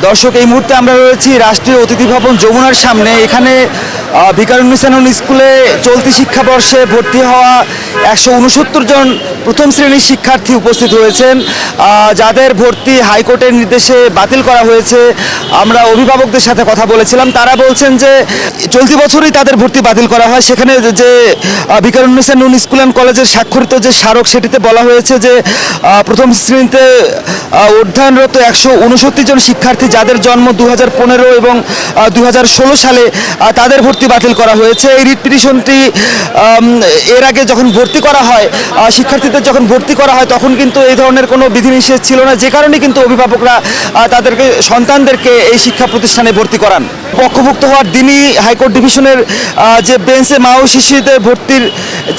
দর্শক, এই মুহূর্তে আমরা রয়েছি রাষ্ট্রীয় অতিথি ভবন যমুনার সামনে। এখানে ভিকারুন্নিসা নূন স্কুলে চলতি শিক্ষাবর্ষে ভর্তি হওয়া 169 জন প্রথম শ্রেণীর শিক্ষার্থী উপস্থিত হয়েছেন, যাদের ভর্তি হাইকোর্টের নির্দেশে বাতিল করা হয়েছে। আমরা অভিভাবকদের সাথে কথা বলেছিলাম, তারা বলছেন যে চলতি বছরই তাদের ভর্তি বাতিল করা হয়। সেখানে যে ভিকারুন্নিসা নূন স্কুল অ্যান্ড কলেজের স্বাক্ষরিত যে স্মারক, সেটিতে বলা হয়েছে যে প্রথম শ্রেণীতে অধ্যয়নরত 169 জন শিক্ষার্থী যাদের জন্ম 2015 এবং 2016 সালে, তাদের ভর্তি বাতিল করা হয়েছে। এই রিট পিটিশনটি এর আগে যখন ভর্তি করা হয়, শিক্ষার্থীদের যখন ভর্তি করা হয়, তখন কিন্তু এই ধরনের কোনো বিধিনিষেধ ছিল না, যে কারণে কিন্তু অভিভাবকরা তাদেরকে সন্তানদেরকে এই শিক্ষা প্রতিষ্ঠানে ভর্তি করান। পক্ষভুক্ত হওয়ার দিনই হাইকোর্ট ডিভিশনের যে বেঞ্চে মা ও শিশুদের ভর্তির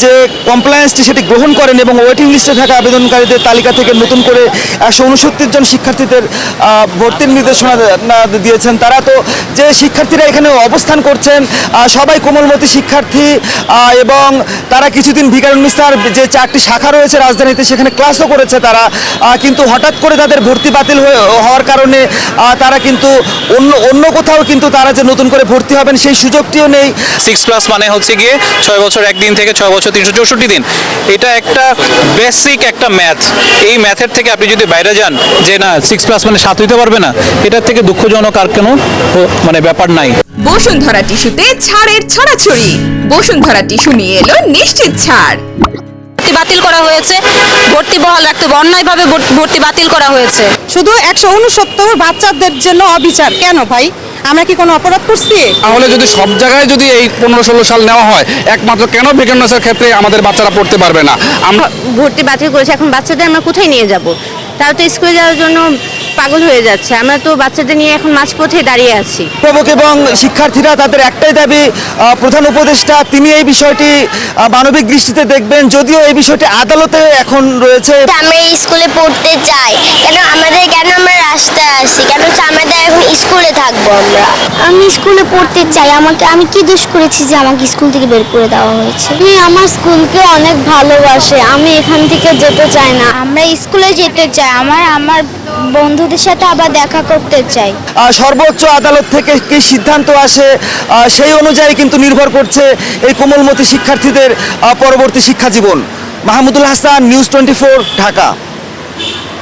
যে কমপ্লায়েন্সটি সেটি গ্রহণ করেন এবং ওয়েটিং লিস্টে থাকা আবেদনকারীদের তালিকা থেকে নতুন করে 169 জন শিক্ষার্থীদের ভর্তির নির্দেশনা দিয়েছেন। তারা তো যে শিক্ষার্থীরা এখানে অবস্থান করছেন সবাই কোমলমতি শিক্ষার্থী, এবং তারা কিছুদিন ভিকারুন্নিসার যে 4টি শাখা রয়েছে রাজধানীতে, সেখানে ক্লাসও করেছে তারা, কিন্তু হঠাৎ করে তাদের ভর্তি বাতিল হওয়ার কারণে তারা কিন্তু অন্য কোথাও কিন্তু তারা যে নতুন করে ভর্তি হবেন সেই সুযোগটিও নেই। 6+ মানে হচ্ছে গিয়ে 6 বছর 1 দিন থেকে 6 বছর 364 দিন। এটা একটা বেসিক একটা ম্যাথ। এই ম্যাথের থেকে আপনি যদি বাইরে যান যে না 6+ মানে 7 হইতে পারবে না, এটার থেকে দুঃখজনক আর কোনো মানে ব্যাপার নাই। বসুন্ধরা টিস্যুতে ছাড়ের ছড়াছড়ি। বসুন্ধরা টিস্যু নিয়ে এলো নিশ্চিত ছাড়। ভর্তি বাতিল করা হয়েছে, ভর্তি বহাল রাখতে হবে, অন্যায়ভাবে ভর্তি বাতিল করা হয়েছে। শুধু 169 বাচ্চাদের জন্য অবিচার কেন ভাই? আমরা কি কোনো অপরাধ করছি? তাহলে যদি সব জায়গায় যদি এই 15-16 সাল নেওয়া হয়, একমাত্র কেন ভিকারুন্নিসার ক্ষেত্রে আমাদের বাচ্চারা পড়তে পারবে না? আমরা ভর্তি বাতিল করেছে, এখন বাচ্চাদের আমরা কোথায় নিয়ে যাব? তারা তো স্কুলে যাওয়ার জন্য পাগল হয়ে যাচ্ছে। আমরা তো বাচ্চাদের নিয়ে এখন মাঝপথে দাঁড়িয়ে আছি। অভিভাবক এবং শিক্ষার্থীরা তাদের একটাই দাবি, প্রধান উপদেষ্টা তিনি এই বিষয়টি মানবিক দৃষ্টিতে দেখবেন। যদিও এই বিষয়টি আদালতে এখন রয়েছে। আমরা এই স্কুলে পড়তে চাই, কেন আমরা রাস্তায় আসি, কেন আমাদের এখন স্কুলে থাকবো? আমি স্কুলে পড়তে চাই। আমি কি দোষ করেছি যে আমাকে স্কুল থেকে বের করে দেওয়া হয়েছে? আমি আমার স্কুলকে অনেক ভালোবাসি, আমি এখান থেকে যেতে চাই না। আমরা স্কুলে যেতে চাই, আমার বন্ধুদের সাথে আবার দেখা করতে চাই। সর্বোচ্চ আদালত থেকে কি সিদ্ধান্ত আসে সেই অনুযায়ী কিন্তু নির্ভর করছে এই কোমলমতি শিক্ষার্থীদের পরবর্তী শিক্ষা জীবন। মাহমুদুল হাসান, নিউজ 24, ঢাকা।